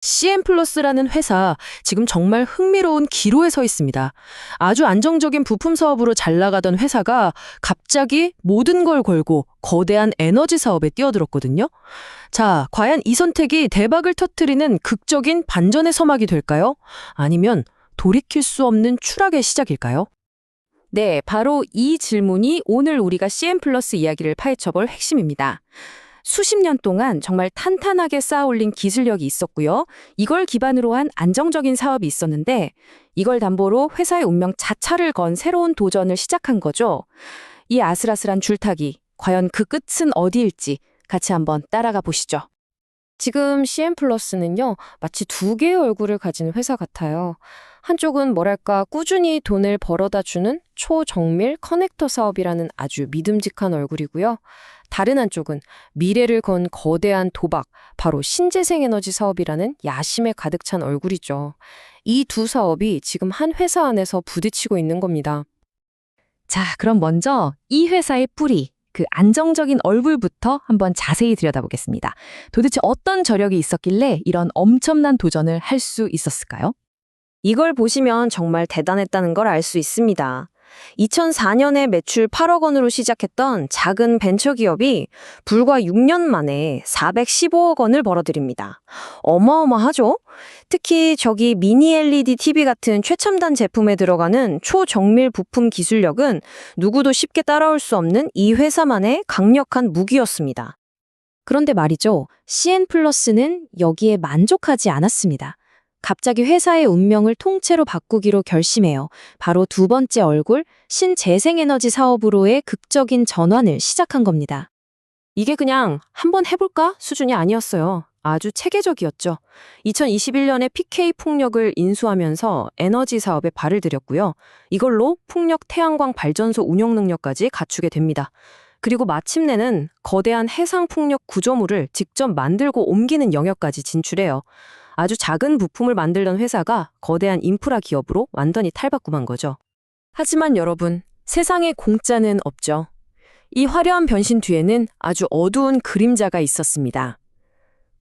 CN플러스라는 회사, 지금 정말 흥미로운 기로에 서 있습니다. 아주 안정적인 부품 사업으로 잘 나가던 회사가 갑자기 모든 걸 걸고 거대한 에너지 사업에 뛰어들었거든요. 자, 과연 이 선택이 대박을 터뜨리는 극적인 반전의 서막이 될까요? 아니면 돌이킬 수 없는 추락의 시작일까요? 네, 바로 이 질문이 오늘 우리가 CN플러스 이야기를 파헤쳐볼 핵심입니다. 수십 년 동안 정말 탄탄하게 쌓아올린 기술력이 있었고요. 이걸 기반으로 한 안정적인 사업이 있었는데 이걸 담보로 회사의 운명 자차를 건 새로운 도전을 시작한 거죠. 이 아슬아슬한 줄타기, 과연 그 끝은 어디일지 같이 한번 따라가 보시죠. 지금 CN플러스는요, 마치 두 개의 얼굴을 가진 회사 같아요. 한쪽은 뭐랄까 꾸준히 돈을 벌어다 주는 초정밀 커넥터 사업이라는 아주 믿음직한 얼굴이고요. 다른 한쪽은 미래를 건 거대한 도박, 바로 신재생에너지 사업이라는 야심에 가득 찬 얼굴이죠. 이 두 사업이 지금 한 회사 안에서 부딪히고 있는 겁니다. 자, 그럼 먼저 이 회사의 뿌리, 그 안정적인 얼굴부터 한번 자세히 들여다보겠습니다. 도대체 어떤 저력이 있었길래 이런 엄청난 도전을 할 수 있었을까요? 이걸 보시면 정말 대단했다는 걸 알 수 있습니다. 2004년에 매출 8억 원으로 시작했던 작은 벤처기업이 불과 6년 만에 415억 원을 벌어들입니다. 어마어마하죠? 특히 저기 미니 LED TV 같은 최첨단 제품에 들어가는 초정밀 부품 기술력은 누구도 쉽게 따라올 수 없는 이 회사만의 강력한 무기였습니다. 그런데 말이죠. CN플러스는 여기에 만족하지 않았습니다. 갑자기 회사의 운명을 통째로 바꾸기로 결심해요. 바로 두 번째 얼굴, 신재생에너지 사업으로의 극적인 전환을 시작한 겁니다. 이게 그냥 한번 해볼까 수준이 아니었어요. 아주 체계적이었죠. 2021년에 PK 풍력을 인수하면서 에너지 사업에 발을 들였고요. 이걸로 풍력 태양광 발전소 운영 능력까지 갖추게 됩니다. 그리고 마침내는 거대한 해상 풍력 구조물을 직접 만들고 옮기는 영역까지 진출해요. 아주 작은 부품을 만들던 회사가 거대한 인프라 기업으로 완전히 탈바꿈한 거죠. 하지만 여러분, 세상에 공짜는 없죠. 이 화려한 변신 뒤에는 아주 어두운 그림자가 있었습니다.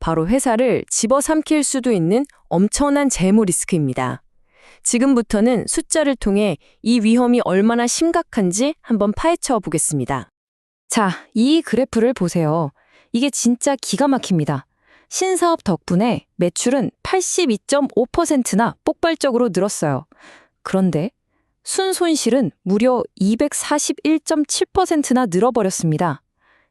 바로 회사를 집어삼킬 수도 있는 엄청난 재무 리스크입니다. 지금부터는 숫자를 통해 이 위험이 얼마나 심각한지 한번 파헤쳐 보겠습니다. 자, 이 그래프를 보세요. 이게 진짜 기가 막힙니다. 신사업 덕분에 매출은 82.5%나 폭발적으로 늘었어요. 그런데 순손실은 무려 241.7%나 늘어버렸습니다.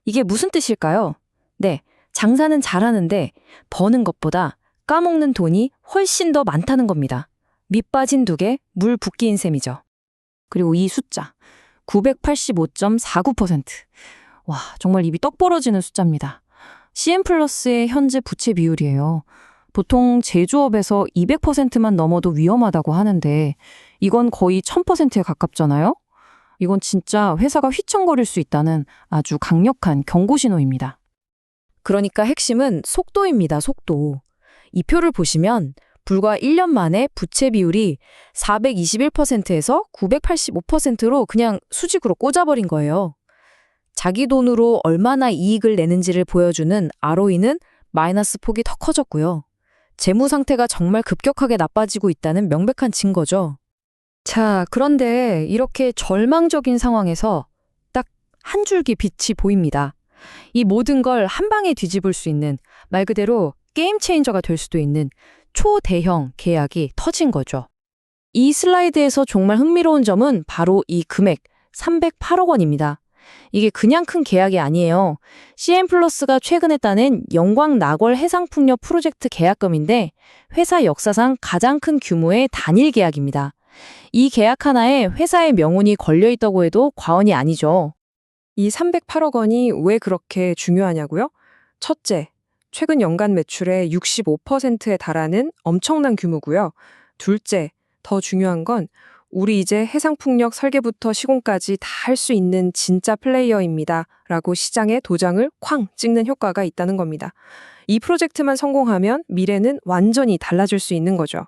이게 무슨 뜻일까요? 네, 장사는 잘하는데 버는 것보다 까먹는 돈이 훨씬 더 많다는 겁니다. 밑 빠진 두개, 물 붓기인 셈이죠. 그리고 이 숫자, 985.49%. 와, 정말 입이 떡 벌어지는 숫자입니다. CN플러스의 현재 부채 비율이에요. 보통 제조업에서 200%만 넘어도 위험하다고 하는데 이건 거의 1000%에 가깝잖아요? 이건 진짜 회사가 휘청거릴 수 있다는 아주 강력한 경고 신호입니다. 그러니까 핵심은 속도입니다, 속도. 이 표를 보시면 불과 1년 만에 부채 비율이 421%에서 985%로 그냥 수직으로 꽂아버린 거예요. 자기 돈으로 얼마나 이익을 내는지를 보여주는 ROE는 마이너스 폭이 더 커졌고요. 재무 상태가 정말 급격하게 나빠지고 있다는 명백한 증거죠. 자, 그런데 이렇게 절망적인 상황에서 딱 한 줄기 빛이 보입니다. 이 모든 걸 한 방에 뒤집을 수 있는, 말 그대로 게임 체인저가 될 수도 있는 초대형 계약이 터진 거죠. 이 슬라이드에서 정말 흥미로운 점은 바로 이 금액 308억 원입니다. 이게 그냥 큰 계약이 아니에요. CN플러스가 최근에 따낸 영광 나골 해상풍력 프로젝트 계약금인데 회사 역사상 가장 큰 규모의 단일 계약입니다. 이 계약 하나에 회사의 명운이 걸려있다고 해도 과언이 아니죠. 이 308억 원이 왜 그렇게 중요하냐고요? 첫째, 최근 연간 매출의 65%에 달하는 엄청난 규모고요. 둘째, 더 중요한 건 우리 이제 해상풍력 설계부터 시공까지 다 할 수 있는 진짜 플레이어입니다. 라고 시장에 도장을 쾅 찍는 효과가 있다는 겁니다. 이 프로젝트만 성공하면 미래는 완전히 달라질 수 있는 거죠.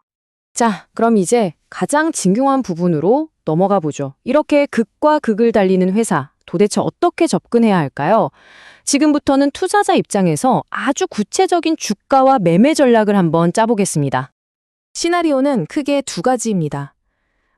자, 그럼 이제 가장 중요한 부분으로 넘어가 보죠. 이렇게 극과 극을 달리는 회사, 도대체 어떻게 접근해야 할까요? 지금부터는 투자자 입장에서 아주 구체적인 주가와 매매 전략을 한번 짜보겠습니다. 시나리오는 크게 두 가지입니다.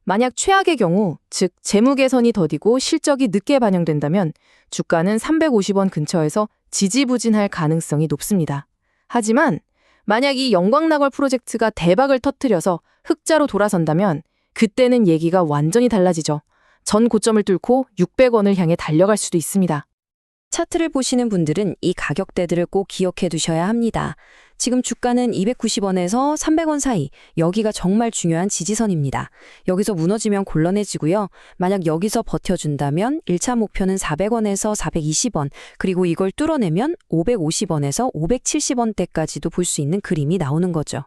만약 최악의 경우, 즉 재무 개선이 더디고 실적이 늦게 반영된다면 주가는 350원 근처에서 지지부진할 가능성이 높습니다. 하지만 만약 이 영광락월 프로젝트가 대박을 터뜨려서 흑자로 돌아선다면 그때는 얘기가 완전히 달라지죠. 전 고점을 뚫고 600원을 향해 달려갈 수도 있습니다. 차트를 보시는 분들은 이 가격대들을 꼭 기억해 두셔야 합니다. 지금 주가는 290원에서 300원 사이, 여기가 정말 중요한 지지선입니다. 여기서 무너지면 곤란해지고요. 만약 여기서 버텨준다면 1차 목표는 400원에서 420원, 그리고 이걸 뚫어내면 550원에서 570원대까지도 볼 수 있는 그림이 나오는 거죠.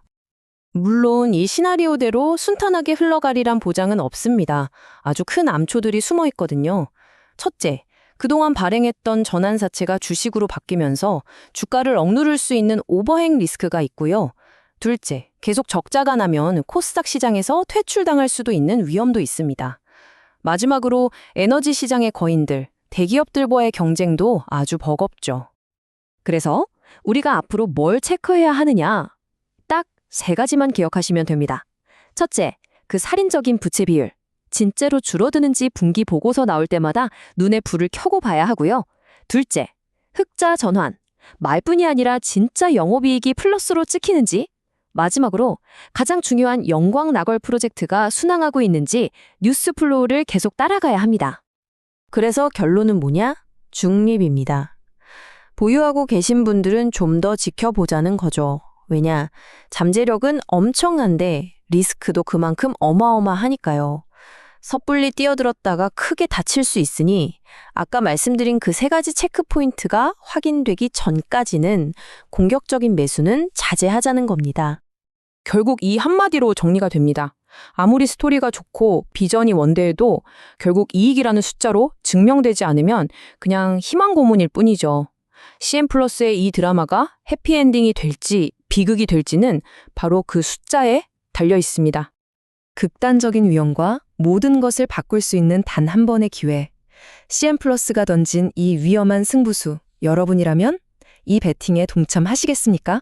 물론 이 시나리오대로 순탄하게 흘러가리란 보장은 없습니다. 아주 큰 암초들이 숨어 있거든요. 첫째, 그동안 발행했던 전환사채가 주식으로 바뀌면서 주가를 억누를 수 있는 오버행 리스크가 있고요. 둘째, 계속 적자가 나면 코스닥 시장에서 퇴출당할 수도 있는 위험도 있습니다. 마지막으로 에너지 시장의 거인들, 대기업들과의 경쟁도 아주 버겁죠. 그래서 우리가 앞으로 뭘 체크해야 하느냐? 딱 세 가지만 기억하시면 됩니다. 첫째, 그 살인적인 부채 비율. 진짜로 줄어드는지 분기 보고서 나올 때마다 눈에 불을 켜고 봐야 하고요. 둘째, 흑자 전환. 말뿐이 아니라 진짜 영업이익이 플러스로 찍히는지. 마지막으로 가장 중요한 영광락월 프로젝트가 순항하고 있는지 뉴스 플로우를 계속 따라가야 합니다. 그래서 결론은 뭐냐? 중립입니다. 보유하고 계신 분들은 좀 더 지켜보자는 거죠. 왜냐? 잠재력은 엄청난데 리스크도 그만큼 어마어마하니까요. 섣불리 뛰어들었다가 크게 다칠 수 있으니 아까 말씀드린 그 세 가지 체크 포인트가 확인되기 전까지는 공격적인 매수는 자제하자는 겁니다. 결국 이 한마디로 정리가 됩니다. 아무리 스토리가 좋고 비전이 원대해도 결국 이익이라는 숫자로 증명되지 않으면 그냥 희망 고문일 뿐이죠. CN플러스의 이 드라마가 해피엔딩이 될지 비극이 될지는 바로 그 숫자에 달려 있습니다. 극단적인 위험과 모든 것을 바꿀 수 있는 단 한 번의 기회. CN플러스가 던진 이 위험한 승부수, 여러분이라면 이 배팅에 동참하시겠습니까?